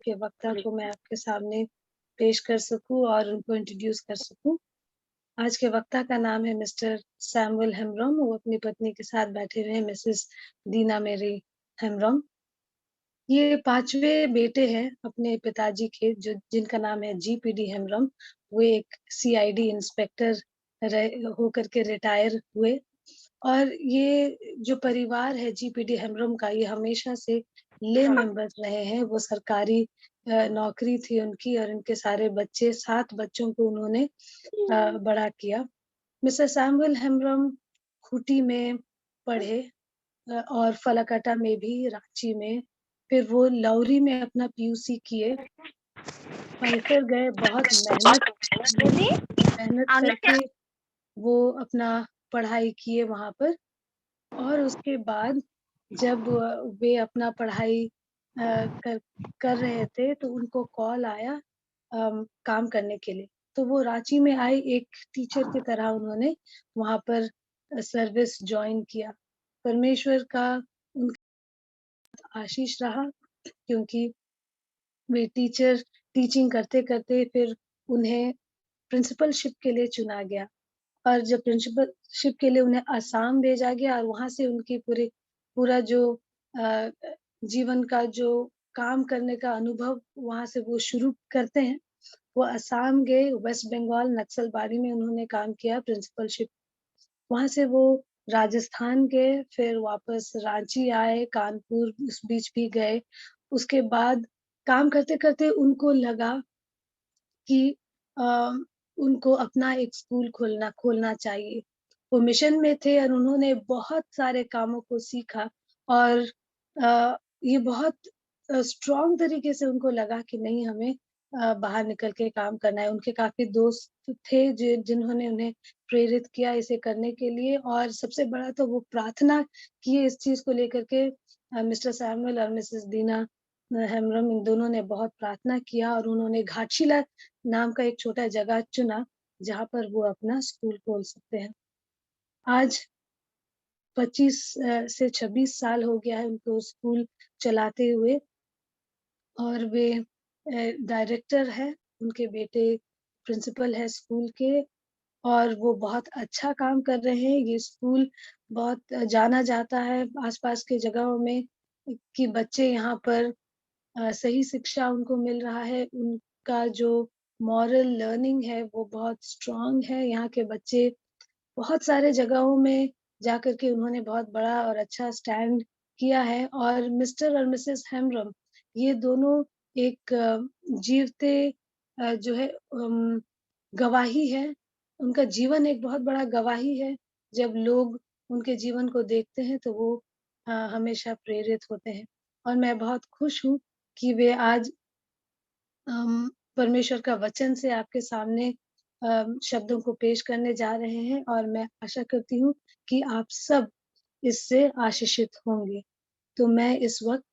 के वक्ता को मैं आपके सामने पेश कर सकूँ और उनको इंट्रोड्यूस कर सकूँ। आज के वक्ता का नाम है मिस्टर सैमुअल हेम्ब्रम। वो अपनी पत्नी के साथ बैठे हुए हैं, मिसेस दीना मेरी हेम्ब्रम। ये 5वें बेटे हैं अपने पिताजी के, जो जिनका नाम है जीपीडी हेम्ब्रम। वो एक सीआईडी इंस्पेक्टर होकर के रिटायर हुए। और ये जो परिवार है जीपीडी हेम्ब्रम का, ये हमेशा से ले मेंबर्स रहे हैं। वो सरकारी नौकरी थी उनकी और इनके सारे बच्चे 7 बच्चों को उन्होंने बड़ा किया। मिस्टर सैमुअल हेम्ब्रम खूंटी में पढ़े और फलाकाटा में भी, रांची में, फिर वो लौरी में अपना पीयूसी किए और फिर गए बहुत मेहनत करके वो अपना पढ़ाई किए वहाँ पर। और उसके बाद जब वे अपना पढ़ाई कर कर रहे थे तो उनको कॉल आया काम करने के लिए। तो वो रांची में आए, एक टीचर की तरह उन्होंने वहाँ पर सर्विस जॉइन किया। परमेश्वर का उनका आशीष रहा, क्योंकि वे टीचिंग करते-करते फिर उन्हें प्रिंसिपलशिप के लिए चुना गया। और जब प्रिंसिपलशिप के लिए उन्हें असम भेजा गया और वहाँ से उनकी पूरा जो अ, जीवन का जो काम करने का अनुभव वहाँ से वो शुरू करते हैं। वो असम गए, वेस्ट बंगाल नक्सलबाड़ी में उन्होंने काम किया प्रिंसिपलशिप। वहाँ से वो राजस्थान गए, फिर वापस रांची आए, कानपुर उस बीच भी गए। उसके बाद काम करते-करते उनको लगा कि अ, उनको अपना एक स्कूल खोलना चाहिए। वो मिशन में थे और उन्होंने बहुत सारे कामों को सीखा और ये बहुत स्ट्रॉन्ग तरीके से उनको लगा कि नहीं, हमें बाहर निकल के काम करना है। उनके काफ़ी दोस्त थे जिन्होंने उन्हें प्रेरित किया इसे करने के लिए, और सबसे बड़ा तो वो प्रार्थना किए इस चीज़ को लेकर के। मिस्टर सैमुअल और मिसेस दीना हेम्ब्रम, इन दोनों ने बहुत प्रार्थना किया और उन्होंने घाटशिला नाम का एक छोटा जगह चुना, जहाँ पर वो अपना स्कूल खोल सकते हैं। आज 25 से 26 साल हो गया है उनको स्कूल चलाते हुए, और वे डायरेक्टर हैं, उनके बेटे प्रिंसिपल है स्कूल के, और वो बहुत अच्छा काम कर रहे हैं। ये स्कूल बहुत जाना जाता है आस-पास के जगहों में कि बच्चे यहाँ पर सही शिक्षा उनको मिल रहा है। उनका जो मॉरल लर्निंग है वो बहुत स्ट्रॉन्ग है। यहाँ के बच्चे बहुत सारे जगहों में जाकर के उन्होंने बहुत बड़ा और अच्छा स्टैंड किया है। और मिस्टर और मिसेस हेम्ब्रम, ये दोनों एक जीवते जो है गवाही है। उनका जीवन एक बहुत बड़ा गवाही है। जब लोग उनके जीवन को देखते हैं तो वो हमेशा प्रेरित होते हैं। और मैं बहुत खुश हूँ कि वे आज परमेश्वर का वचन से आपके सामने शब्दों को पेश करने जा रहे हैं, और मैं आशा करती हूँ कि आप सब इससे आशीषित होंगे। तो मैं इस वक़्त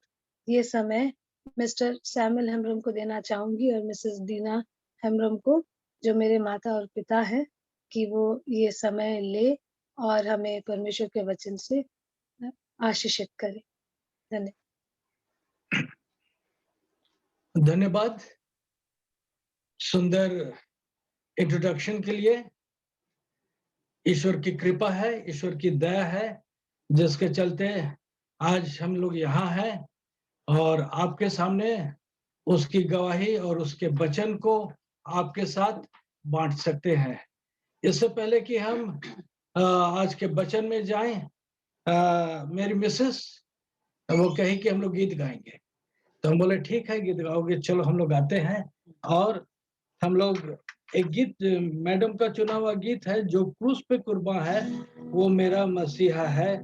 ये समय मिस्टर सैमुअल हेम्ब्रम को देना चाहूँगी और मिसेस दीना हेम्ब्रम को, जो मेरे माता और पिता हैं, कि वो ये समय ले और हमें परमेश्वर के वचन से आशीषित करें। धन्यवाद। धन्यवाद सुंदर इंट्रोडक्शन के लिए। ईश्वर की कृपा है, ईश्वर की दया है, जिसके चलते आज हम लोग यहाँ हैं और आपके सामने उसकी गवाही और उसके वचन को आपके साथ बांट सकते हैं। इससे पहले कि हम आज के वचन में जाएं, मेरी मिसेस वो कही कि हम लोग गीत गाएंगे, तो हम बोले ठीक है, गीत गाओगे, चलो हम लोग गाते हैं। और हम लोग एक गीत, मैडम का चुना हुआ गीत है, जो क्रूस पे कुर्बान है वो मेरा मसीहा है,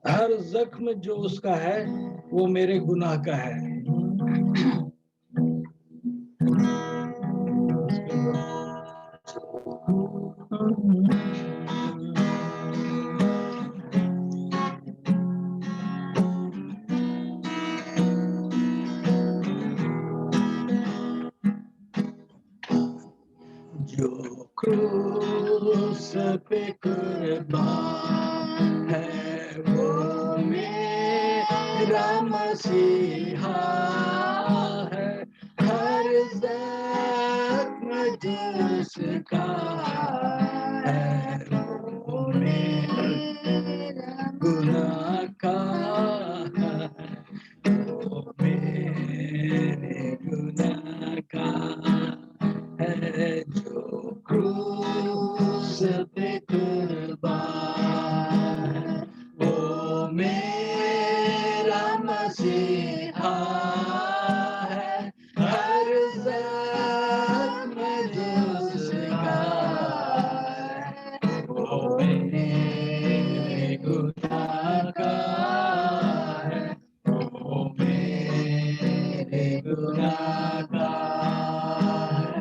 हर जख्म जो उसका है वो मेरे गुनाह का है। जो क्रूस पे कुर्बान है वो मेरा मसीहा है, जिसका है वो मेरा गुनाह का है, वो मेरे गुनाह का है, जो क्रूस पे कुर्बान है, वो मेरा मसीहा है, हर जख्म जो उसका है, वो मेरे गुनाह का है, वो मेरे गुनाह का है,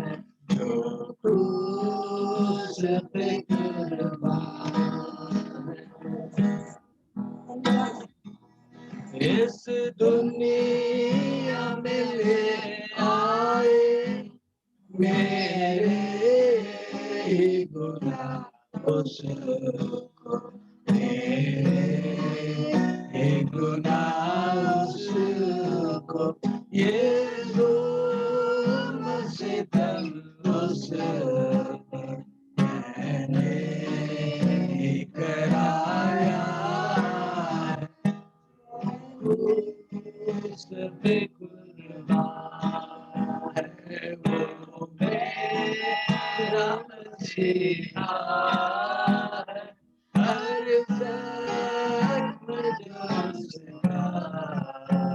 जो क्रूस पे कुर्बान है। इस दुनिया में ले आए मेरे ही गुनाह उसको, मेरे ही गुनाह उसको, ये जुल्म सितम उस पर मैंने ही कराया, उस पे कुर्बान है, वो मेरा मसीहा है, हर जख्म जो उसका है,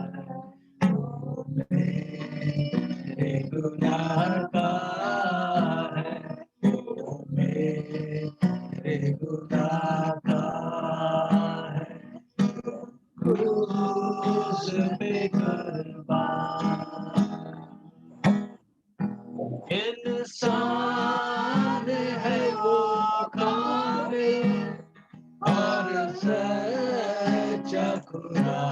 वो मेरे गुनाह का है, वो मेरे गुनाह का है, क्रूस पे कुर्बान। इंसान है वो कामिल और सच्चा खुदा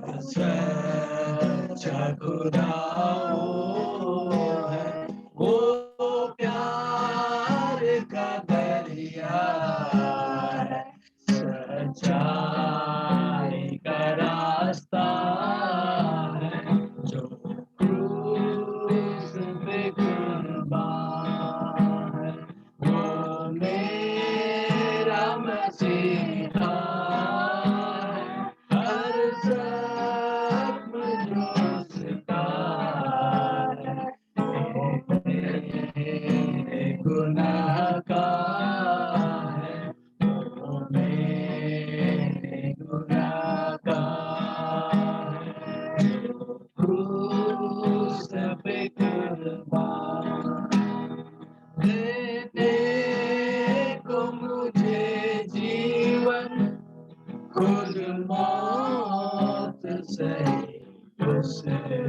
और सच्चा खुदा है, वो प्यार का दरिया है, सच्चाई का रास्ता है, जो क्रूस पे कुर्बान है, वो मेरा मसीहा है, हर जख्म जो उसका है, मेरे गुनाह का है, वो मेरे गुनाह का है, क्रूस पे कुर्बान देने को मुझे जीवन, खुद मौत सही उसने,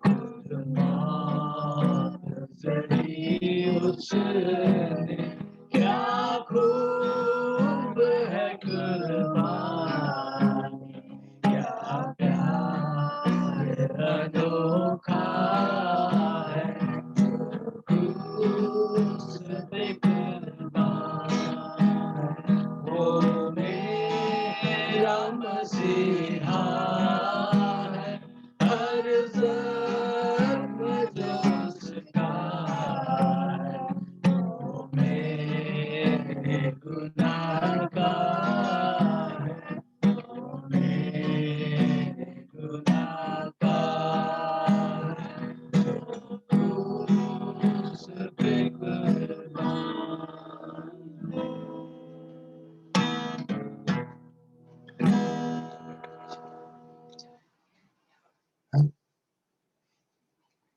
खुद मौत सही उसने, क्या खूब है कुर्बानी, क्या प्यार अनोखा है, क्रूस पे कुर्बान, वो मेरा मसीहा है, हर जख्म जो उसका है, वो मेरे गुनाह का है, वो मेरे गुनाह का है, क्रूस पे कुर्बान।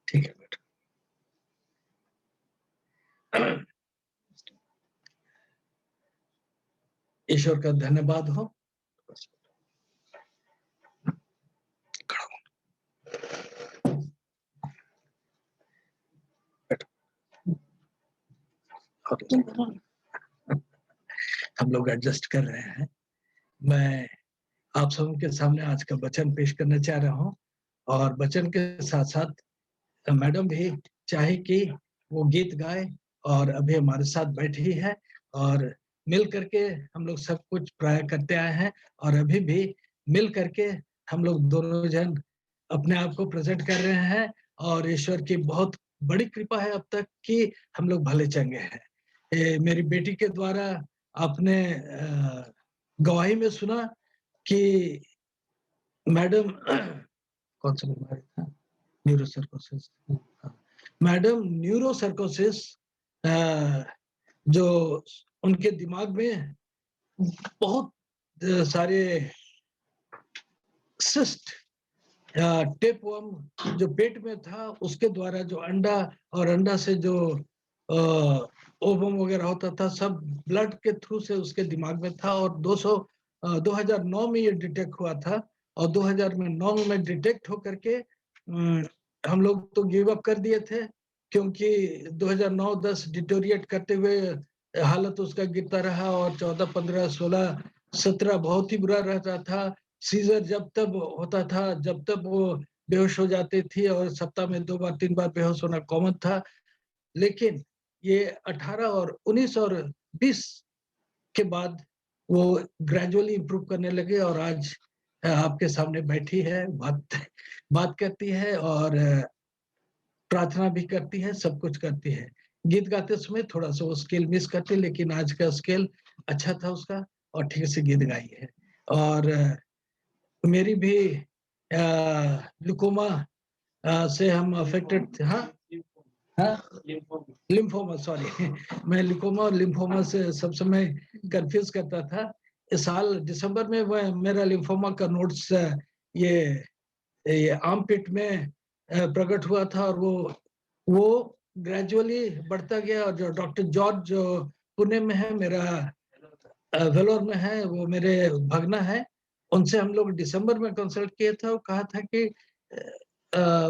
ठीक है बेटा। ईश्वर का धन्यवाद हो। हम लोग एडजस्ट कर रहे हैं। मैं आप सबके सामने आज का वचन पेश करना चाह रहा हूँ और वचन के साथ साथ मैडम भी चाहे कि वो गीत गाए और अभी हमारे साथ बैठी है और मिल करके हम लोग सब कुछ प्राय करते आए हैं और अभी भी मिल करके हम लोग दोनों जन अपने आप को प्रेजेंट कर रहे हैं और ईश्वर की बहुत बड़ी कृपा है अब तक कि हम लोग भले चंगे हैं। मेरी बेटी के द्वारा आपने गवाही में सुना कि मैडम कौन सा बीमारी था? न्यूरोसर्कोसिस। हाँ, मैडम न्यूरोसर्कोसिस जो उनके दिमाग में बहुत सारे सिस्ट टेपवर्म जो पेट में था उसके द्वारा जो अंडा और अंडा से जो ओवम वगैरह होता था सब ब्लड के थ्रू से उसके दिमाग में था और 2009 में ये डिटेक्ट हुआ था और 2009 में डिटेक्ट होकर के हम लोग तो गिव अप कर दिए थे क्योंकि 2009-10 डिटोरिएट करते हुए हालत उसका गिरता रहा और 14, 15, 16, 17 बहुत ही बुरा रहता था। सीजर जब तब होता था, जब तब वो बेहोश हो जाती थी और सप्ताह में 2 बार 3 बार बेहोश होना कॉमन था। लेकिन ये 18 और 19 और 20 के बाद वो ग्रेजुअली इम्प्रूव करने लगे और आज आपके सामने बैठी है, बात बात करती है और प्रार्थना भी करती है, सब कुछ करती है। गीत गाते समय थोड़ा-सा वो स्केल मिस करती है, लेकिन आज का स्केल अच्छा था उसका और ठीक से गीत गाई है। और मेरी भी ग्लूकोमा से हम अफेक्टेड थे। हाँ? हाँ? लिम्फोमा सॉरी मैं लिकोमा और लिम्फोमा से सब समय कन्फ्यूज करता था। इस साल दिसंबर में मैं मेरा लिम्फोमा का नोट्स ये ये आर्मपिट में प्रकट हुआ था और वो ग्रेजुअली बढ़ता गया और जो डॉक्टर जॉर्ज जो पुणे में है मेरा वेलोर में है, वो मेरे भगना है। उनसे हम लोग दिसंबर में कंसल्ट किए थे और कहा था कि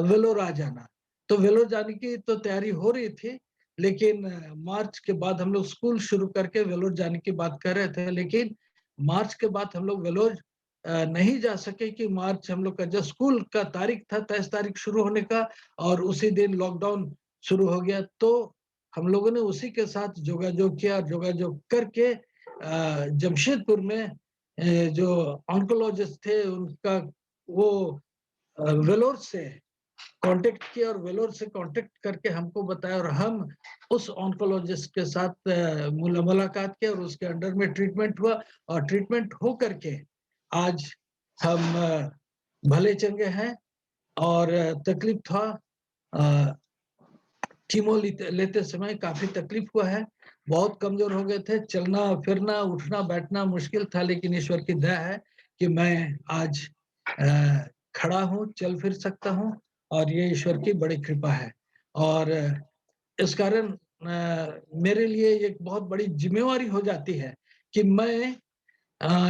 वेलोर आ जाना। तो वेलोर जाने की तो तैयारी हो रही थी, लेकिन मार्च के बाद हम लोग स्कूल शुरू करके वेलोर जाने की बात कर रहे थे, लेकिन मार्च के बाद हम लोग वेलोर नहीं जा सके कि मार्च हम लोग का जो स्कूल का तारीख था 23 तारीख शुरू होने का और उसी दिन लॉकडाउन शुरू हो गया। तो हम लोगों ने उसी के साथ जोगाजोग किया, जोगाजोग करके जमशेदपुर में जो ऑन्कोलॉजिस्ट थे उनका वो वेलोर से कांटेक्ट किया और वेलोर से कांटेक्ट करके हमको बताया और हम उस ऑन्कोलॉजिस्ट के साथ मुलाकात किया और उसके अंडर में ट्रीटमेंट हुआ और ट्रीटमेंट हो करके आज हम भले चंगे हैं और तकलीफ था कीमो लेते समय काफी तकलीफ हुआ है, बहुत कमजोर हो गए थे, चलना फिरना उठना बैठना मुश्किल था, लेकिन ईश्वर की दया है कि मैं आज खड़ा हूँ, चल फिर सकता हूँ और ये ईश्वर की बड़ी कृपा है। और इस कारण मेरे लिए एक बहुत बड़ी जिम्मेवारी हो जाती है कि मैं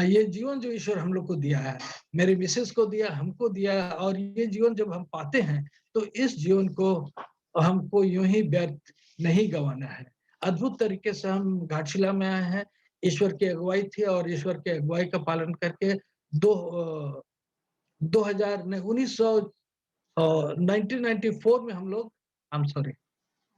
ये जीवन जो ईश्वर हम लोग को दिया है, मेरे मिसेस को दिया, हमको दिया और ये जीवन जब हम पाते हैं, तो इस जीवन को हमको यूँ ही व्यर्थ नहीं गँवाना है। अद्भुत तरीके से हम घाटशिला में आए हैं, ईश्वर की अगुवाई थी और ईश्वर की अगुवाई का पालन करके दो 2000 नहीं 1900 1994 में हम लोग आई एम सॉरी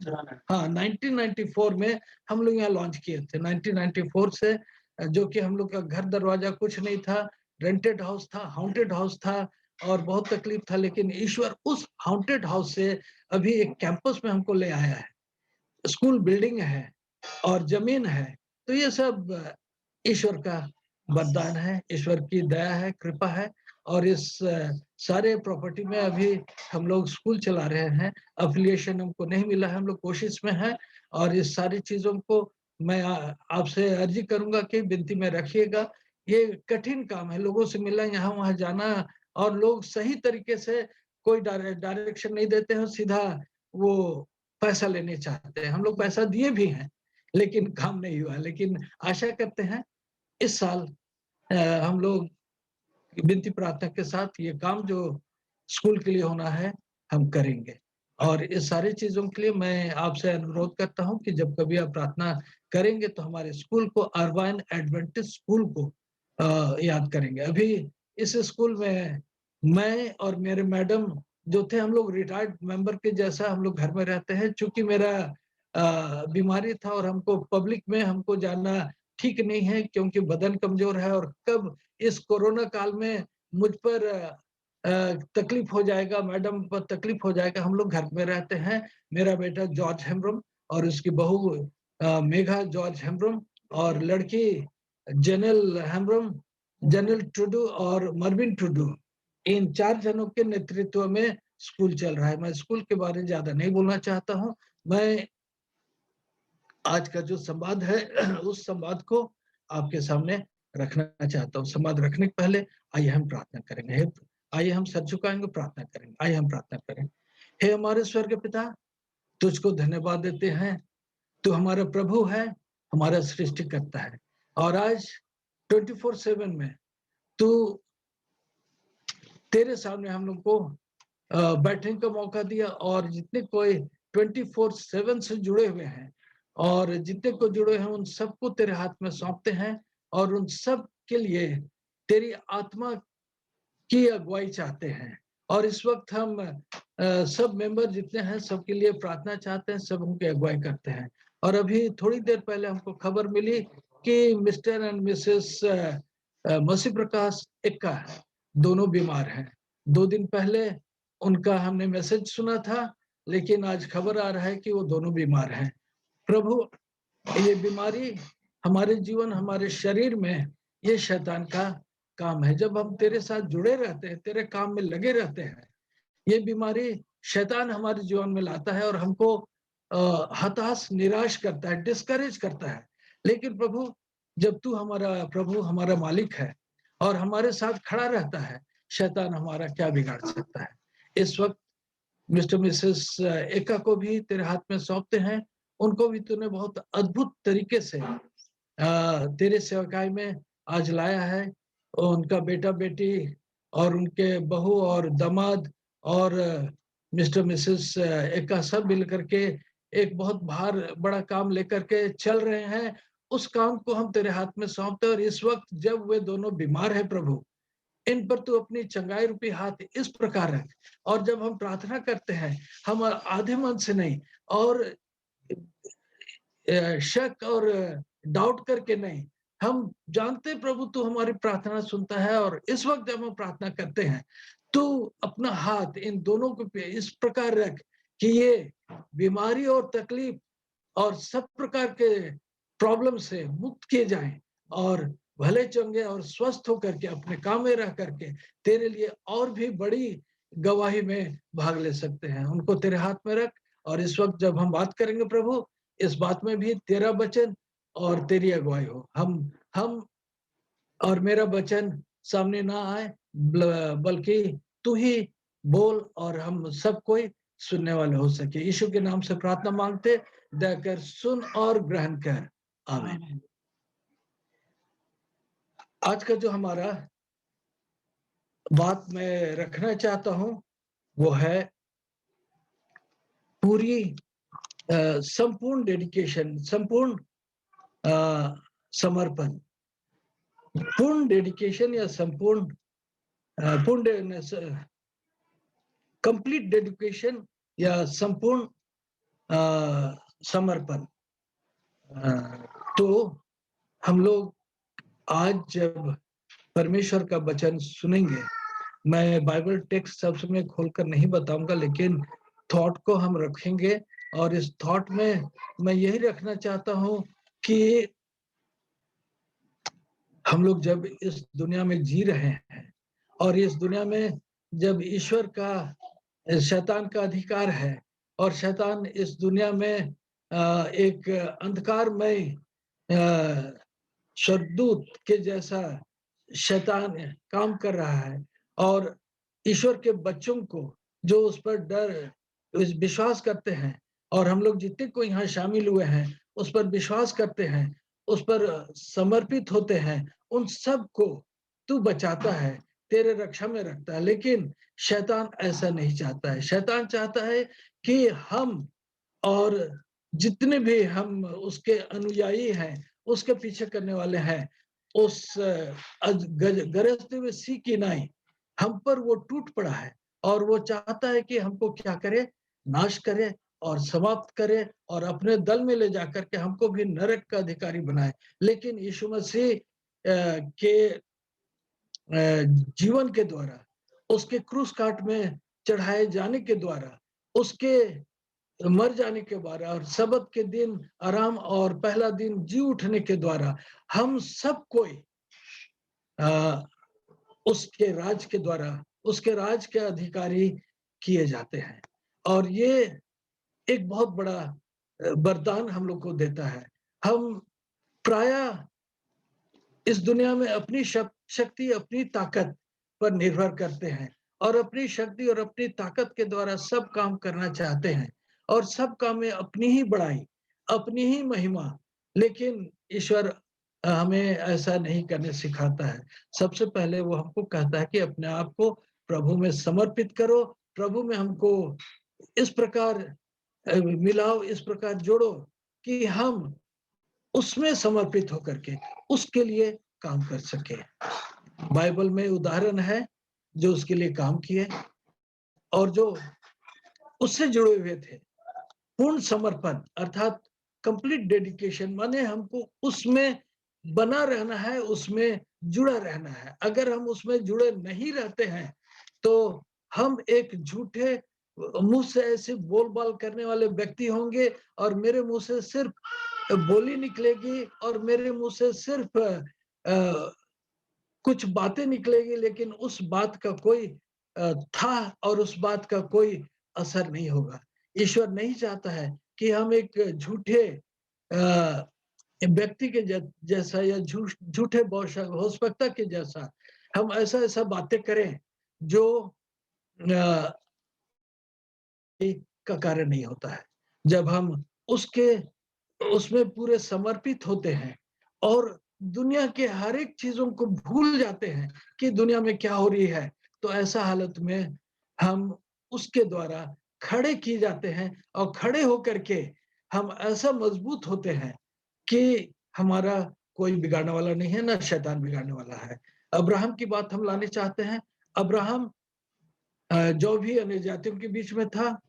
हाँ, 1994 में हम लोग यहाँ लॉन्च किए थे। 1994 से जो कि हम लोग का घर दरवाजा कुछ नहीं था, रेंटेड हाउस था, हाउंटेड हाउस था और बहुत तकलीफ था, लेकिन ईश्वर उस हाउंटेड हाउस से अभी एक कैंपस में हमको ले आया है। स्कूल बिल्डिंग है और ज़मीन है, तो ये सब ईश्वर का वरदान है, ईश्वर की दया है, कृपा है और इस सारे प्रॉपर्टी में अभी हम लोग स्कूल चला रहे हैं, एफ़िलिएशन हमको नहीं मिला है, हम लोग कोशिश में हैं और इस सारी चीज़ों को मैं आपसे अर्ज़ी करूँगा कि विनती में रखिएगा। ये कठिन काम है, लोगों से मिलना, यहाँ-वहाँ जाना और लोग सही तरीके से कोई डायरेक्शन नहीं देते हैं, सीधा वो पैसा लेने चाहते हैं। हम लोग पैसा दिए भी हैं, लेकिन काम नहीं हुआ। लेकिन आशा करते हैं इस साल हम लोग विनती प्रार्थना के साथ ये काम जो स्कूल के लिए होना है, हम करेंगे। और इस सारी चीज़ों के लिए मैं आपसे अनुरोध करता हूँ कि जब कभी आप प्रार्थना करेंगे तो हमारे स्कूल को अर्बाइन एडवेंटिस्ट स्कूल को याद करेंगे। अभी इस स्कूल में मैं और मेरे मैडम जो थे हम लोग रिटायर्ड मेंबर के जैसा हम लोग घर में रहते हैं। चूँकि मेरा बीमारी था और हमको पब्लिक में हमको जाना ठीक नहीं है क्योंकि बदन कमज़ोर है और कब इस कोरोना काल में मुझ पर तकलीफ हो जाएगा, मैडम पर तकलीफ हो जाएगा, हम लोग घर में रहते हैं। मेरा बेटा जॉर्ज हेम्ब्रम और उसकी बहू मेघा जॉर्ज हेम्ब्रम और लड़की जेनेल हेम्ब्रम, जेनेल टुडू और मरविन टुडू, इन 4 जनों के नेतृत्व में स्कूल चल रहा है। मैं स्कूल के बारे में ज्यादा नहीं बोलना चाहता हूँ। मैं आज का जो संवाद है उस संवाद को आपके सामने रखना चाहता हूँ। संवाद रखने के पहले आइए हम प्रार्थना करेंगे। आइए हम सर झुकाएंगे, प्रार्थना करेंगे। आइए हम प्रार्थना करें। हे हमारे स्वर्गीय पिता, तुझको धन्यवाद देते हैं। तू हमारा प्रभु है, हमारा सृष्टिकर्ता है और आज 24/7 में तू तेरे सामने हम लोग को बैठने का मौका दिया और जितने कोई 24/7 से जुड़े हुए हैं और जितने को जुड़े हैं उन सबको तेरे हाथ में सौंपते हैं और उन सब के लिए तेरी आत्मा की अगुवाई चाहते हैं। और इस वक्त हम सब मेंबर जितने हैं सबके लिए प्रार्थना चाहते हैं, सब उनकी अगुवाई करते हैं। और अभी थोड़ी देर पहले हमको खबर मिली कि मिस्टर एंड मिसेस मसी प्रकाश एक्का दोनों बीमार हैं। 2 दिन पहले उनका हमने मैसेज सुना था, लेकिन आज खबर आ रहा है कि वो दोनों बीमार हैं। प्रभु, ये बीमारी हमारे जीवन, हमारे शरीर में ये शैतान का काम है। जब हम तेरे साथ जुड़े रहते हैं, तेरे काम में लगे रहते हैं, ये बीमारी शैतान हमारे जीवन में लाता है और हमको हताश, निराश करता है, डिस्करेज करता है। लेकिन प्रभु, जब तू हमारा प्रभु, हमारा मालिक है और हमारे साथ खड़ा रहता है, शैतान हमारा क्या बिगाड़ सकता है। इस वक्त मिस्टर मिसेस एका को भी तेरे हाथ में सौंपते हैं। उनको भी तूने बहुत अद्भुत तरीके से तेरे सेवकाई में आज लाया है। उनका बेटा बेटी और उनके बहू और दामाद और मिस्टर मिसेस एका सब मिल करके एक बहुत बड़ा काम लेकर के चल रहे हैं। उस काम को हम तेरे हाथ में सौंपते हैं और इस वक्त जब वे दोनों बीमार है प्रभु, इन पर तू अपनी चंगाई रूपी हाथ इस प्रकार रख। और जब हम प्रार्थना करते हैं, हम आधे मन से नहीं और शक और डाउट करके नहीं, हम जानते प्रभु तू हमारी प्रार्थना सुनता है। और इस वक्त जब हम प्रार्थना करते हैं, तू अपना हाथ इन दोनों के पे इस प्रकार रख कि ये बीमारी और तकलीफ और सब प्रकार के प्रॉब्लम से मुक्त किए जाएं और भले चंगे और स्वस्थ होकर के अपने काम में रह करके तेरे लिए और भी बड़ी गवाही में भाग ले सकते हैं। उनको तेरे हाथ में रख। और इस वक्त जब हम बात करेंगे प्रभु, इस बात में भी तेरा वचन और तेरी अगुवाई हो। हम और मेरा वचन सामने ना आए, बल्कि तू ही बोल और हम सब कोई सुनने वाले हो सके। यीशु के नाम से प्रार्थना मांगते, दया कर सुन और ग्रहण कर। आमीन। आज का जो हमारा बात मैं रखना चाहता हूं वो है पूरी संपूर्ण डेडिकेशन, संपूर्ण समर्पण, पूर्ण डेडिकेशन या संपूर्ण पूर्ण कंप्लीट डेडिकेशन या संपूर्ण समर्पण। तो हम लोग आज जब परमेश्वर का वचन सुनेंगे, मैं बाइबल टेक्स्ट सब समय खोलकर नहीं बताऊंगा, लेकिन थॉट को हम रखेंगे। और इस थॉट में मैं यही रखना चाहता हूं कि हम लोग जब इस दुनिया में जी रहे हैं और इस दुनिया में जब ईश्वर का, शैतान का अधिकार है और शैतान इस दुनिया में एक अंधकारमय स्वर्गदूत के जैसा शैतान काम कर रहा है और ईश्वर के बच्चों को जो उस पर विश्वास करते हैं और हम लोग जितने को यहाँ शामिल हुए हैं उस पर विश्वास करते हैं, उस पर समर्पित होते हैं, उन सब को तू बचाता है, तेरे रक्षा में रखता है। लेकिन शैतान ऐसा नहीं चाहता है। शैतान चाहता है कि हम और जितने भी हम उसके अनुयायी हैं, उसके पीछे करने वाले हैं, उस गरजते हुए सी की नाई हम पर वो टूट पड़ा है और वो चाहता है कि हमको क्या करे, नाश करे और समाप्त करे और अपने दल में ले जाकर के हमको भी नरक का अधिकारी बनाए। लेकिन यीशु मसीह के जीवन के द्वारा उसके क्रूस काट में चढ़ाए जाने के द्वारा, उसके मर जाने के द्वारा और सबत के दिन आराम और पहला दिन जी उठने के द्वारा हम सब कोई उसके राज के द्वारा, उसके राज के अधिकारी किए जाते हैं। और ये एक बहुत बड़ा वरदान हम लोग को देता है। हम प्रायः इस दुनिया में अपनी शक्ति, अपनी ताकत पर निर्भर करते हैं और अपनी शक्ति और अपनी ताकत के द्वारा सब काम करना चाहते हैं और सब काम में अपनी ही बड़ाई, अपनी ही महिमा। लेकिन ईश्वर हमें ऐसा नहीं करने सिखाता है। सबसे पहले वो हमको कहता है कि अपने आप को प्रभु में समर्पित करो, प्रभु में हमको इस प्रकार मिलाओ, इस प्रकार जोड़ो कि हम उसमें समर्पित होकर के उसके लिए काम कर सके। बाइबल में उदाहरण है जो उसके लिए काम किए और जो उससे जुड़े हुए थे। पूर्ण समर्पण अर्थात कंप्लीट डेडिकेशन, माने हमको उसमें बना रहना है, उसमें जुड़ा रहना है। अगर हम उसमें जुड़े नहीं रहते हैं तो हम एक झूठे मुंह से ऐसे बोल बाल करने वाले व्यक्ति होंगे और मेरे मुंह से सिर्फ बोली निकलेगी और मेरे मुंह से सिर्फ कुछ बातें निकलेगी, लेकिन उस बात का कोई था और उस बात का कोई असर नहीं होगा। ईश्वर नहीं चाहता है कि हम एक झूठे व्यक्ति के जैसा या झूठे भोजपक्ता के जैसा हम ऐसा बातें करें जो का कार्य नहीं होता है। जब हम उसके उसमें पूरे समर्पित होते हैं और दुनिया के हर एक चीजों को भूल जाते हैं कि दुनिया में क्या हो रही है, तो ऐसा हालत में हम उसके द्वारा खड़े किए जाते हैं और खड़े होकर के हम ऐसा मजबूत होते हैं कि हमारा कोई बिगाड़ने वाला नहीं है, ना शैतान बिगाड़ने वाला है। अब्राहम की बात हम लाने चाहते हैं। अब्राहम जो भी अन्य जातियों के बीच में था,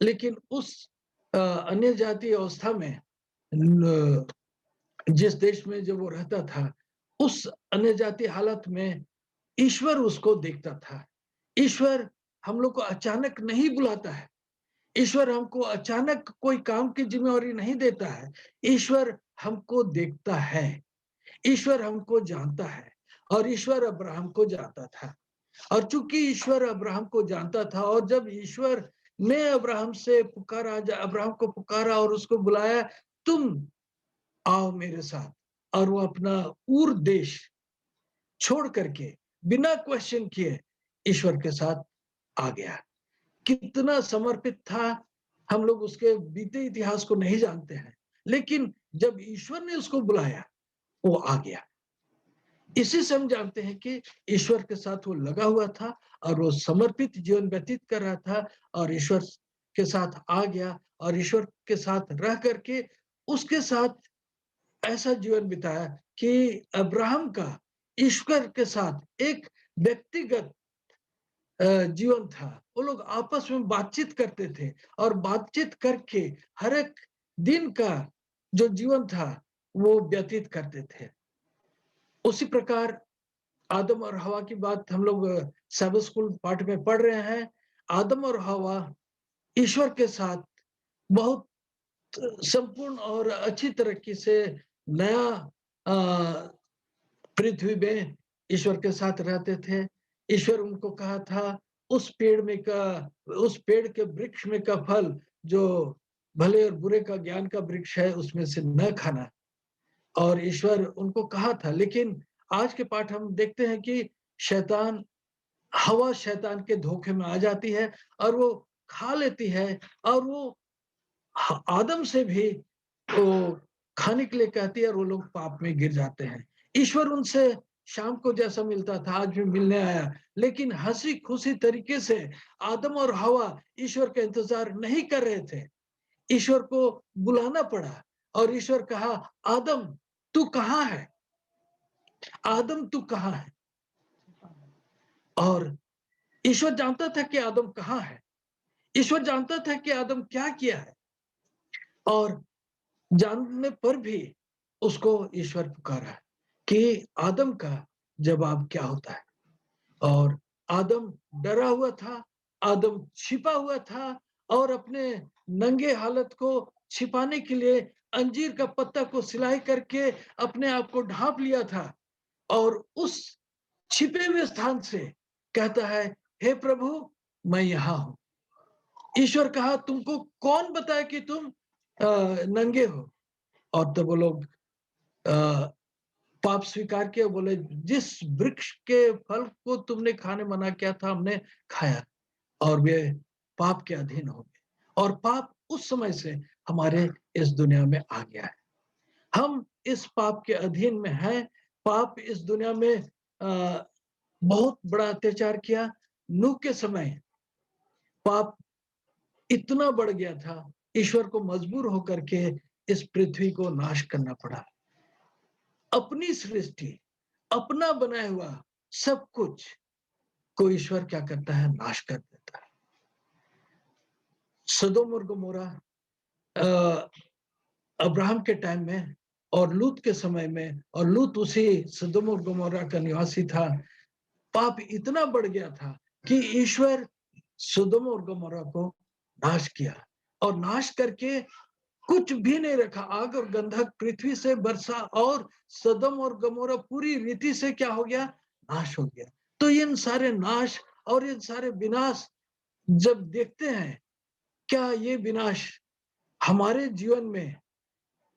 लेकिन उस अन्य जातीय अवस्था में जिस देश में जब वो रहता था, उस अन्य जातीय हालत में ईश्वर उसको देखता था। ईश्वर हम लोग को अचानक नहीं बुलाता है। ईश्वर हमको अचानक कोई काम की जिम्मेवारी नहीं देता है। ईश्वर हमको देखता है। ईश्वर हमको जानता है और ईश्वर अब्राहम को जानता था। और चूंकि ईश्वर अब्राहम को जानता था और जब ईश्वर ने अब्राहम से पुकारा, अब्राहम को पुकारा और उसको बुलाया, तुम आओ मेरे साथ, और वो अपना ऊर देश छोड़ करके बिना क्वेश्चन किए ईश्वर के साथ आ गया। कितना समर्पित था, हम लोग उसके बीते इतिहास को नहीं जानते हैं, लेकिन जब ईश्वर ने उसको बुलाया वो आ गया। इसी से हम जानते हैं कि ईश्वर के साथ वो लगा हुआ था और वो समर्पित जीवन व्यतीत कर रहा था और ईश्वर के साथ आ गया और ईश्वर के साथ रह करके उसके साथ ऐसा जीवन बिताया कि अब्राहम का ईश्वर के साथ एक व्यक्तिगत जीवन था। वो लोग आपस में बातचीत करते थे और बातचीत करके हर एक दिन का जो जीवन था वो व्यतीत करते थे। उसी प्रकार आदम और हवा की बात हम लोग सबक स्कूल पाठ में पढ़ रहे हैं। आदम और हवा ईश्वर के साथ बहुत संपूर्ण और अच्छी तरीके से नया पृथ्वी में ईश्वर के साथ रहते थे। ईश्वर उनको कहा था उस पेड़ के वृक्ष में का फल जो भले और बुरे का ज्ञान का वृक्ष है उसमें से न खाना, और ईश्वर उनको कहा था। लेकिन आज के पाठ हम देखते हैं कि शैतान हवा शैतान के धोखे में आ जाती है और वो खा लेती है और वो आदम से भी वो खाने के लिए कहती है और वो लोग पाप में गिर जाते हैं। ईश्वर उनसे शाम को जैसा मिलता था आज भी मिलने आया, लेकिन हंसी खुशी तरीके से आदम और हवा ईश्वर का इंतजार नहीं कर रहे थे। ईश्वर को बुलाना पड़ा और ईश्वर कहा, आदम तू कहाँ है? आदम तू कहाँ है? और ईश्वर जानता था कि आदम कहाँ है। ईश्वर जानता था कि आदम क्या किया है और जानने पर भी उसको ईश्वर पुकारा कि आदम का जवाब क्या होता है। और आदम डरा हुआ था, आदम छिपा हुआ था और अपने नंगे हालत को छिपाने के लिए अंजीर का पत्ता को सिलाई करके अपने आप को ढांप लिया था और उस छिपे हुए स्थान से कहता है, हे प्रभु, मैं यहाँ हूं। ईश्वर कहा, तुमको कौन बताया कि तुम नंगे हो? और तब वो लोग पाप स्वीकार किया, बोले जिस वृक्ष के फल को तुमने खाने मना किया था हमने खाया और वे पाप के अधीन हो गए और पाप उस समय से हमारे इस दुनिया में आ गया है। हम इस पाप के अधीन में हैं। पाप इस दुनिया में बहुत बड़ा अत्याचार किया। नूह के समय पाप इतना बढ़ गया था, ईश्वर को मजबूर होकर के इस पृथ्वी को नाश करना पड़ा। अपनी सृष्टि, अपना बनाया हुआ सब कुछ को ईश्वर क्या करता है? नाश कर देता है। सदोम और गमोरा अब्राहम के टाइम में और लूत के समय में, और लूत उसी सदोम और गमोरा का निवासी था। पाप इतना बढ़ गया था कि ईश्वर सदोम और गमोरा को नाश किया और नाश करके कुछ भी नहीं रखा। आग और गंधक पृथ्वी से बरसा और सदोम और गमोरा पूरी रीति से क्या हो गया? नाश हो गया। तो इन सारे नाश और इन सारे विनाश जब देखते हैं, क्या ये विनाश हमारे जीवन में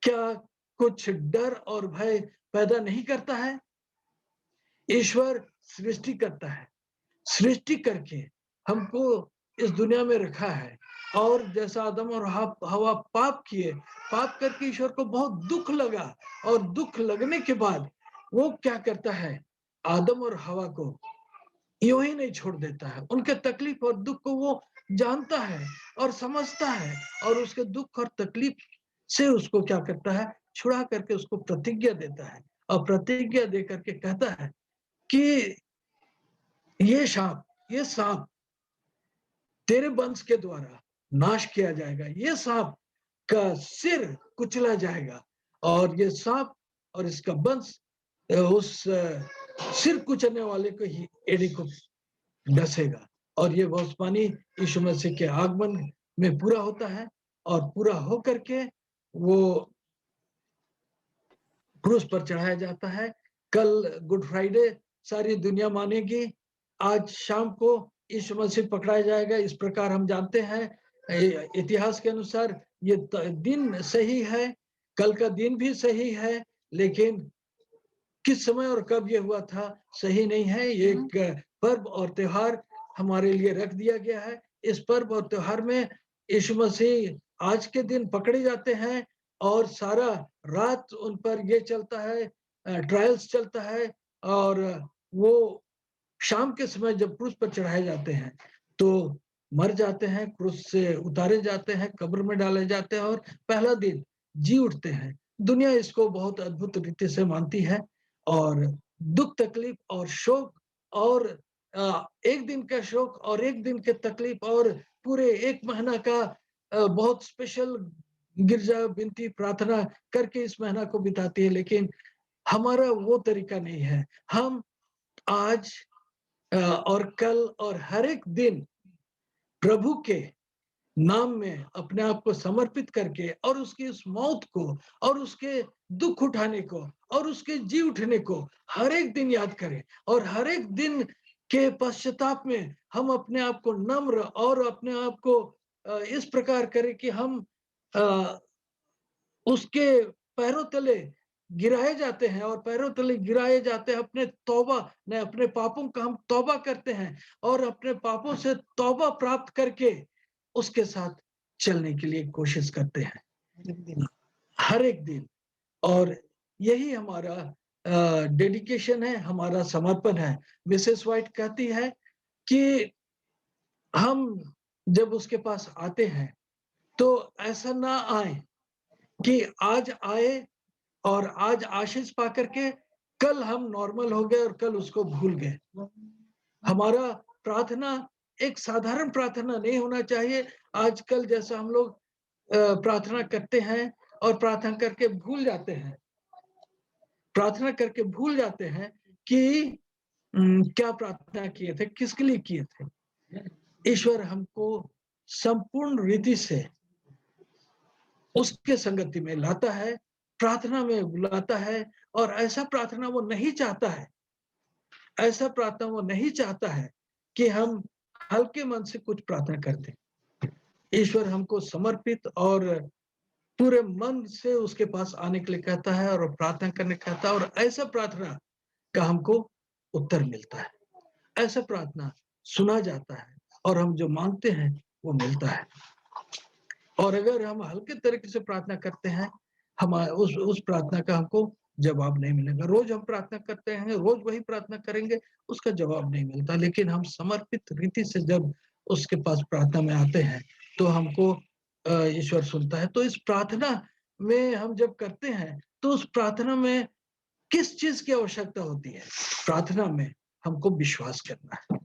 क्या कुछ डर और भय पैदा नहीं करता है? ईश्वर सृष्टि करता है, सृष्टि करके हमको इस दुनिया में रखा है और जैसा आदम और हवा पाप किए, पाप करके ईश्वर को बहुत दुख लगा और दुख लगने के बाद वो क्या करता है? आदम और हवा को यूं ही नहीं छोड़ देता है। उनके तकलीफ और दुख को वो जानता है और समझता है और उसके दुख और तकलीफ से उसको क्या करता है? छुड़ा करके उसको प्रतिज्ञा देता है और प्रतिज्ञा दे करके कहता है कि ये सांप तेरे वंश के द्वारा नाश किया जाएगा, ये सांप का सिर कुचला जाएगा और ये सांप और इसका वंश उस सिर कुचलने वाले को ही एड़ी को डसेगा। और ये भविष्यवाणी यीशु मसीह के आगमन में पूरा होता है और पूरा होकर के वो क्रूस पर चढ़ाया जाता है। कल गुड फ्राइडे सारी दुनिया मानेगी। आज शाम को यीशु मसीह पकड़ाया जाएगा, इस प्रकार हम जानते हैं। इतिहास के अनुसार ये दिन सही है, कल का दिन भी सही है, लेकिन किस समय और कब ये हुआ था सही नहीं है। ये एक पर्व और त्योहार हमारे लिए रख दिया गया है। इस पर्व और त्योहार में यीशु मसीह आज के दिन पकड़े जाते हैं और सारा रात उन पर ये चलता है, ट्रायल्स चलता है और वो शाम के समय जब क्रूस पर चढ़ाए जाते हैं तो मर जाते हैं, क्रूस से उतारे जाते हैं, कब्र में डाले जाते हैं और पहला दिन जी उठते हैं। दुनिया इसको बहुत अद्भुत रीति से मानती है और दुख तकलीफ और शोक और एक दिन का शोक और एक दिन के तकलीफ और पूरे एक महीना का बहुत स्पेशल गिरजा विनती प्रार्थना करके इस महीना को बिताती है। लेकिन हमारा वो तरीका नहीं है। हम आज और कल और हर एक दिन प्रभु के नाम में अपने आप को समर्पित करके और उसकी उस मौत को और उसके दुख उठाने को और उसके जी उठने को हर एक दिन याद करें और हर एक दिन के पश्चाताप में हम अपने आप को नम्र और अपने आप को इस प्रकार करें कि हम उसके पैरों तले गिराए जाते हैं और पैरों तले गिराए जाते हैं। अपने तौबा ने अपने पापों का हम तौबा करते हैं और अपने पापों से तौबा प्राप्त करके उसके साथ चलने के लिए कोशिश करते हैं हर एक दिन। और यही हमारा डेडिकेशन है, हमारा समर्पण है। मिसेस वाइट कहती है कि हम जब उसके पास आते हैं तो ऐसा ना आए कि आज आए और आज आशीष पा करके कल हम नॉर्मल हो गए और कल उसको भूल गए। हमारा प्रार्थना एक साधारण प्रार्थना नहीं होना चाहिए। आजकल जैसा हम लोग प्रार्थना करते हैं और प्रार्थना करके भूल जाते हैं, प्रार्थना करके भूल जाते हैं कि क्या प्रार्थना किए थे, किसके लिए किए थे। ईश्वर हमको संपूर्ण रीति से उसके संगति में लाता है, प्रार्थना में बुलाता है, और ऐसा प्रार्थना वो नहीं चाहता है, ऐसा प्रार्थना वो नहीं चाहता है कि हम हल्के मन से कुछ प्रार्थना करते। ईश्वर हमको समर्पित और पूरे मन से उसके पास आने के लिए कहता है और प्रार्थना करने कहता है, और ऐसा प्रार्थना का हमको उत्तर मिलता है। ऐसा प्रार्थना सुना जाता है और हम जो मांगते हैं वो मिलता है। और अगर हम हल्के तरीके से प्रार्थना करते हैं, हमारा उस प्रार्थना का हमको जवाब नहीं मिलेगा। रोज हम प्रार्थना करते हैं, रोज वही प्रार्थना करेंगे, उसका जवाब नहीं मिलता। लेकिन हम समर्पित रीति से जब उसके पास प्रार्थना में आते हैं, तो हमको ईश्वर सुनता है। तो इस प्रार्थना में हम जब करते हैं, तो उस प्रार्थना में किस चीज की आवश्यकता होती है? प्रार्थना में हमको विश्वास करना है,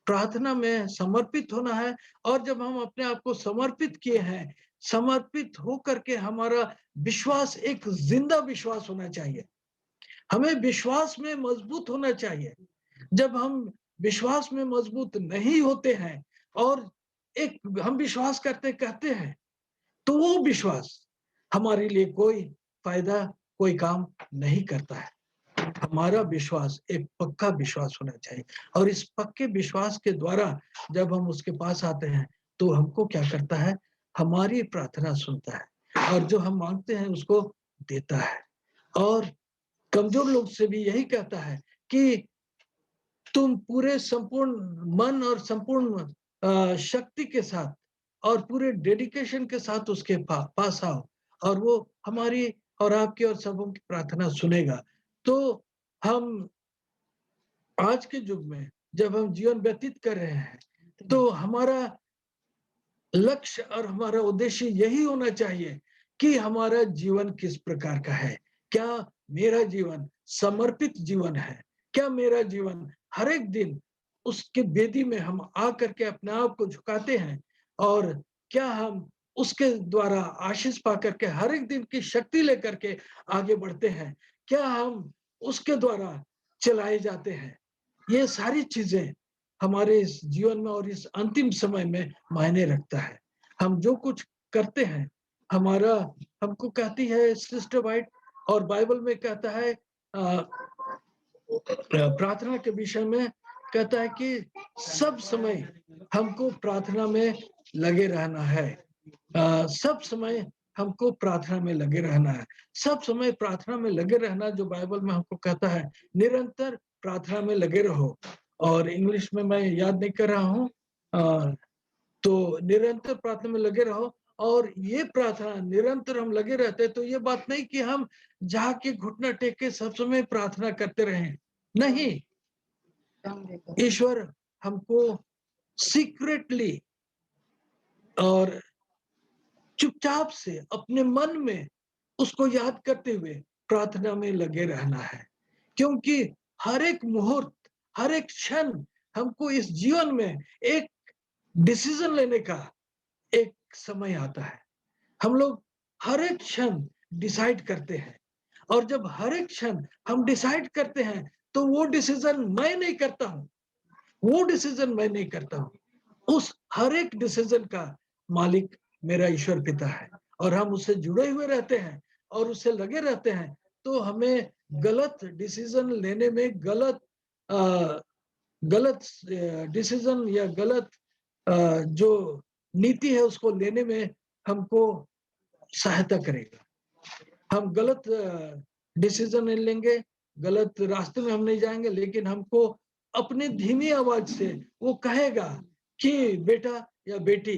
प्रार्थना में समर्पित होना है। और जब हम अपने आप को समर्पित किए हैं, समर्पित हो करके हमारा विश्वास एक जिंदा विश्वास होना चाहिए। हमें विश्वास में मजबूत होना चाहिए। जब हम विश्वास में मजबूत नहीं होते हैं और एक हम विश्वास करते कहते हैं, तो वो विश्वास हमारे लिए कोई फायदा, कोई काम नहीं करता है। हमारा विश्वास एक पक्का विश्वास होना चाहिए, और इस पक्के विश्वास के द्वारा जब हम उसके पास आते हैं, तो हमको क्या करता है? हमारी प्रार्थना सुनता है और जो हम मांगते हैं उसको देता है। और कमजोर लोग से भी यही कहता है कि तुम पूरे संपूर्ण मन और संपूर्ण शक्ति के साथ और पूरे डेडिकेशन के साथ उसके पास आओ, और वो हमारी और आपकी और सबों की प्रार्थना सुनेगा। तो हम आज के युग में जब हम जीवन व्यतीत कर रहे हैं, तो हमारा लक्ष्य और हमारा उद्देश्य यही होना चाहिए कि हमारा जीवन किस प्रकार का है। क्या मेरा जीवन समर्पित जीवन है? क्या मेरा जीवन हर एक दिन उसके वेदी में हम आ करके अपने आप को झुकाते हैं, और क्या हम उसके द्वारा आशीष पा करके हर एक दिन की शक्ति लेकर के आगे बढ़ते हैं? क्या हम उसके द्वारा चलाए जाते हैं? ये सारी चीजें हमारे इस जीवन में और इस अंतिम समय में मायने रखता है। हम जो कुछ करते हैं, हमारा हमको कहती है सिस्टर वाइट, और बाइबल में कहता है प्रार्थना के विषय में कहता है कि सब समय हमको प्रार्थना में लगे रहना है। सब समय हमको प्रार्थना में लगे रहना है। सब समय प्रार्थना में लगे रहना जो बाइबल में हमको कहता है, निरंतर प्रार्थना में लगे रहो। और इंग्लिश में मैं याद नहीं कर रहा हूँ, तो निरंतर प्रार्थना में लगे रहो। और ये प्रार्थना निरंतर हम लगे रहते हैं, तो ये बात नहीं कि हम जाके घुटना टेक के सब समय प्रार्थना करते रहें। नहीं, ईश्वर हमको सीक्रेटली और चुपचाप से अपने मन में उसको याद करते हुए प्रार्थना में लगे रहना है। क्योंकि हर एक मुहूर्त, हर एक क्षण हमको इस जीवन में एक डिसीजन लेने का एक समय आता है। हम लोग हर एक क्षण डिसाइड करते हैं, और जब हर एक क्षण हम डिसाइड करते हैं, तो वो डिसीजन मैं नहीं करता हूँ, वो डिसीजन मैं नहीं करता हूँ। उस हर एक डिसीजन का मालिक मेरा ईश्वर पिता है, और हम उससे जुड़े हुए रहते हैं और उससे लगे रहते हैं। तो हमें गलत डिसीजन लेने में गलत डिसीजन या गलत जो नीति है उसको लेने में हमको सहायता करेगा। हम गलत डिसीजन नहीं लेंगे, गलत रास्ते में हम नहीं जाएंगे, लेकिन हमको अपनी धीमी आवाज से वो कहेगा कि बेटा या बेटी,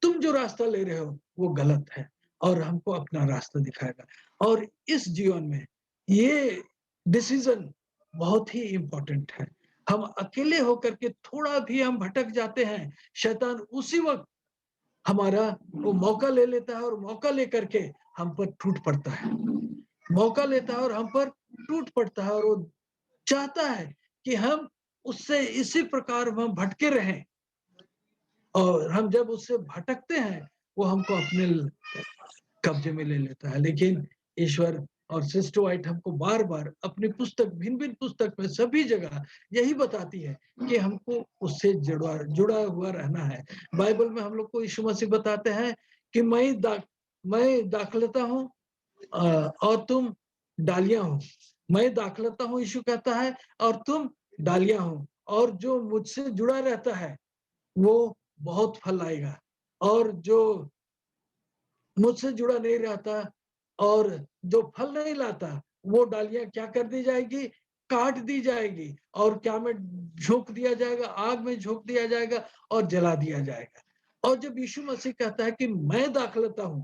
तुम जो रास्ता ले रहे हो वो गलत है, और हमको अपना रास्ता दिखाएगा। और इस जीवन में ये डिसीजन बहुत ही इंपॉर्टेंट है। हम अकेले होकर के थोड़ा भी हम भटक जाते हैं, शैतान उसी वक्त हमारा वो मौका ले लेता है, और मौका लेकर के हम पर टूट पड़ता है। मौका लेता है और हम पर टूट पड़ता है, और वो चाहता है कि हम उससे इसी प्रकार हम भटके रहें। और हम जब उससे भटकते हैं, वो हमको अपने कब्जे में ले लेता है। लेकिन ईश्वर और सिस्टर वाइट हमको बार बार अपनी पुस्तक, भिन्न भिन्न पुस्तक में सभी जगह यही बताती है कि हमको उससे जुड़ा हुआ रहना है। बाइबल में हम लोग को यीशु मसीह बताते हैं कि मैं दाखलता हूँ और तुम डालियां हो। मैं दाखलता हूँ, यीशु कहता है, और तुम डालियां हो, और जो मुझसे जुड़ा रहता है वो बहुत फल लाएगा, और जो मुझसे जुड़ा नहीं रहता और जो फल नहीं लाता, वो डालियां क्या कर दी जाएगी? काट दी जाएगी, और क्या में झोंक दिया जाएगा, आग में झोंक दिया जाएगा और जला दिया जाएगा। और जब यीशु मसीह कहता है कि मैं दाखलता हूं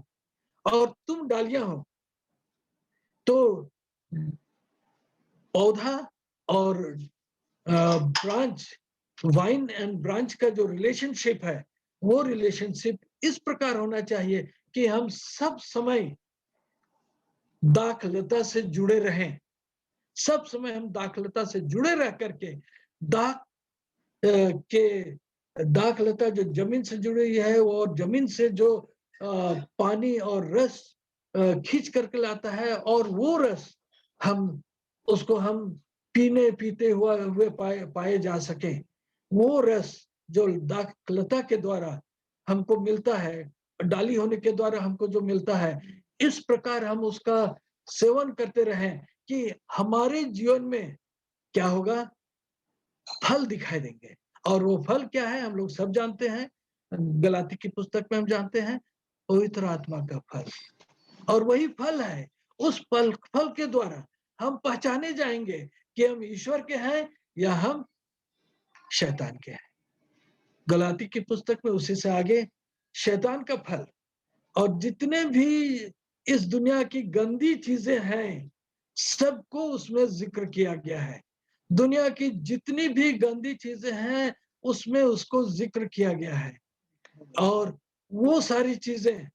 और तुम डालियां हो, तो पौधा और ब्रांच, वाइन एंड ब्रांच का जो रिलेशनशिप है, वो रिलेशनशिप इस प्रकार होना चाहिए कि हम सब समय दाखलता से जुड़े रहें। सब समय हम दाखलता से जुड़े रह करके दाख के दाखलता जो जमीन से जुड़ी हुई है, और जमीन से जो पानी और रस खींच करके लाता है, और वो रस हम उसको हम पीते हुए पाए जा सके। वो रस जो दाखलता के द्वारा हमको मिलता है, डाली होने के द्वारा हमको जो मिलता है, इस प्रकार हम उसका सेवन करते रहें कि हमारे जीवन में क्या होगा? फल दिखाई देंगे। और वो फल क्या है? हम लोग सब जानते हैं, गलाती की पुस्तक में हम जानते हैं, पवित्र आत्मा का फल। और वही फल है, उस फल के द्वारा हम पहचाने जाएंगे कि हम ईश्वर के हैं या हम शैतान के हैं। गलाती की पुस्तक में उसी से आगे शैतान का फल, और जितने भी इस दुनिया की गंदी चीजें हैं, सबको उसमें जिक्र किया गया है। दुनिया की जितनी भी गंदी चीजें हैं, उसमें उसको जिक्र किया गया है। और वो सारी चीजें,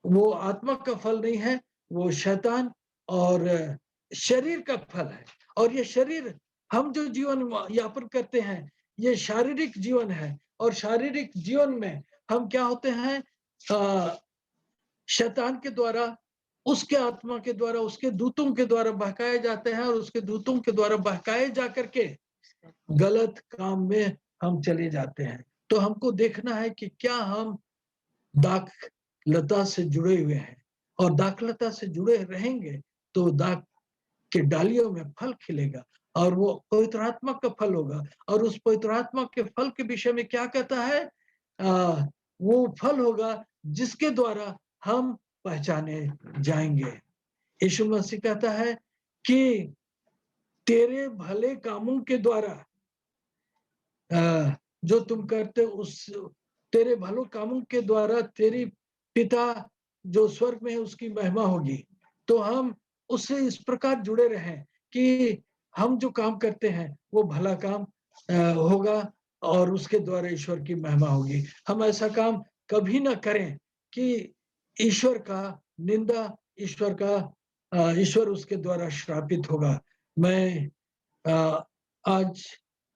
वो आत्मा का फल नहीं है, वो शैतान और शरीर का फल है। और ये शरीर, हम जो जीवन यापन करते हैं, ये शारीरिक जीवन है, और शारीरिक जीवन में हम क्या होते हैं? शैतान के द्वारा, उसके आत्मा के द्वारा, उसके दूतों के द्वारा बहकाए जाते हैं, और उसके दूतों के द्वारा बहकाए जाकर के गलत काम में हम चले जाते हैं। तो हमको देखना है कि क्या हम दाखलता से जुड़े हुए हैं, और दाखलता से जुड़े रहेंगे तो दाख के डालियों में फल खिलेगा, और वो पवित्र आत्मा का फल होगा। और उस पवित्र आत्मा के फल के विषय में क्या कहता है? वो फल होगा जिसके द्वारा हम पहचाने जाएंगे। यीशु मसीह कहता है कि तेरे भले कामों के द्वारा जो तुम करते, उस तेरे भले कामों के द्वारा तेरी पिता जो स्वर्ग में है उसकी महिमा होगी। तो हम उससे इस प्रकार जुड़े रहें कि हम जो काम करते हैं वो भला काम होगा, और उसके द्वारा ईश्वर की महिमा होगी। हम ऐसा काम कभी ना करें कि ईश्वर का निंदा, ईश्वर उसके द्वारा श्रापित होगा। मैं आज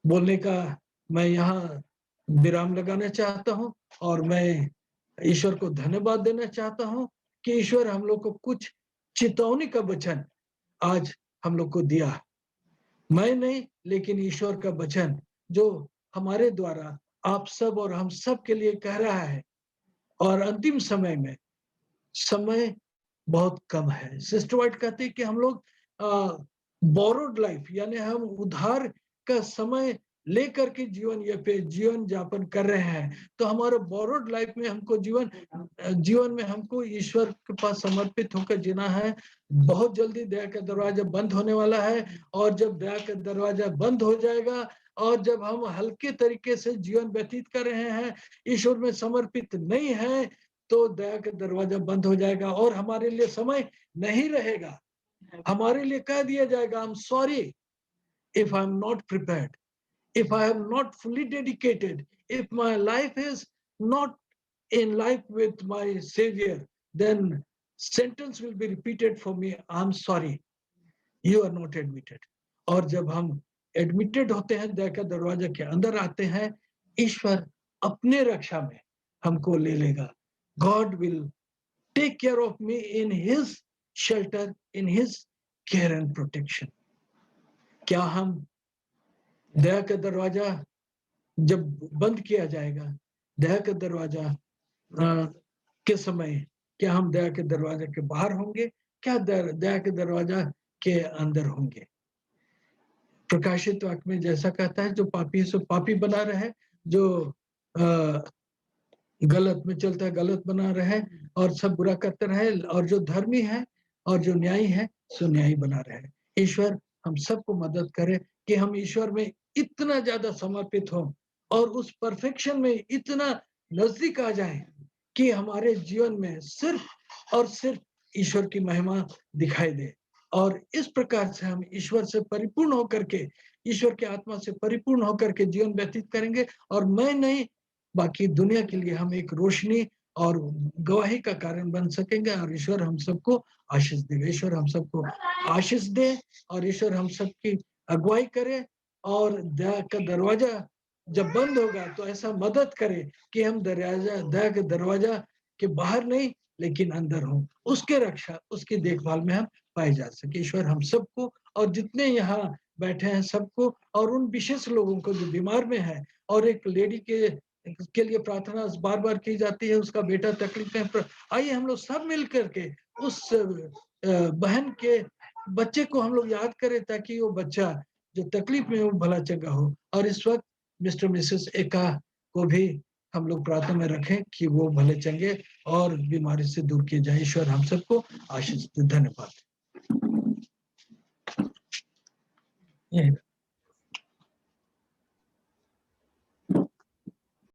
बोलने का मैं यहाँ विराम लगाना चाहता हूँ, और मैं ईश्वर को धन्यवाद देना चाहता हूँ कि ईश्वर हम लोग को कुछ चेतावनी का वचन आज हम लोग को दिया। मैं नहीं, लेकिन ईश्वर का वचन जो हमारे द्वारा आप सब और हम सब के लिए कह रहा है। और अंतिम समय में समय बहुत कम है। सिस्टर वाइट कहती है कि हम लोग बोरोड लाइफ, यानी हम उधार का समय लेकर के जीवन यापन कर रहे हैं। तो हमारे बोरोड लाइफ में हमको जीवन में हमको ईश्वर के पास समर्पित होकर जीना है। बहुत जल्दी दया का दरवाजा बंद होने वाला है, और जब दया का दरवाजा बंद हो जाएगा, और जब हम हल्के तरीके से जीवन व्यतीत कर रहे हैं, ईश्वर में समर्पित नहीं है, तो दया का दरवाजा बंद हो जाएगा, और हमारे लिए समय नहीं रहेगा। हमारे लिए कह दिया जाएगा, I am sorry if I am not prepared, if I am not fully dedicated, if my life is not in life with my Savior, then sentence will be repeated for me, I'm sorry, you are not admitted. और जब हम admitted होते हैं, दया का दरवाजा के अंदर आते हैं, ईश्वर अपने रक्षा में हमको ले लेगा। God will take care of me in his shelter in his care and protection. क्या हम दया का दरवाजा जब बंद किया जाएगा, दया का दरवाजा के समय क्या हम दया के दरवाजे के बाहर होंगे, क्या दया के दरवाजा के अंदर होंगे? प्रकाशित वाक्य में जैसा कहता है, जो पापी से पापी बना रहे, जो गलत में चलता है गलत बना रहे और सब बुरा करते रहे, और जो धर्मी है और जो न्यायी है सो न्यायी बना रहे। ईश्वर हम सबको मदद करे कि हम ईश्वर में इतना ज्यादा समर्पित हो और उस परफेक्शन में इतना नजदीक आ जाए कि हमारे जीवन में सिर्फ और सिर्फ ईश्वर की महिमा दिखाई दे, और इस प्रकार से हम ईश्वर से परिपूर्ण होकर के, ईश्वर की आत्मा से परिपूर्ण होकर के जीवन व्यतीत करेंगे। और मैं नहीं, बाकी दुनिया के लिए हम एक रोशनी और गवाही का कारण बन सकेंगे, और ईश्वर हम सबको आशीष देगा। ईश्वर हम सबको आशीष दे और ईश्वर हम सबकी अगुवाई करे, और दया का दरवाजा जब बंद होगा तो ऐसा मदद करे कि हम दया के दरवाजा के बाहर नहीं लेकिन अंदर हों, उसके रक्षा, उसकी देखभाल में हम पाए जा सके। ईश्वर हम सबको और जितने यहाँ बैठे हैं सबको, और उन विशेष लोगों को जो बीमार में है, और एक लेडी के लिए प्रार्थना बार-बार की जाती है, उसका बेटा तकलीफ में है। आइए हम लोग सब मिल करके उस बहन के बच्चे को हम लोग याद करें, ताकि वो बच्चा जो तकलीफ में है वो भला चंगा हो। और इस वक्त मिस्टर मिसेस एका को भी हम लोग प्रार्थना में रखें कि वो भले चंगे और बीमारी से दूर किए जाए। ईश्वर हम सबको आशीष दे। धन्यवाद।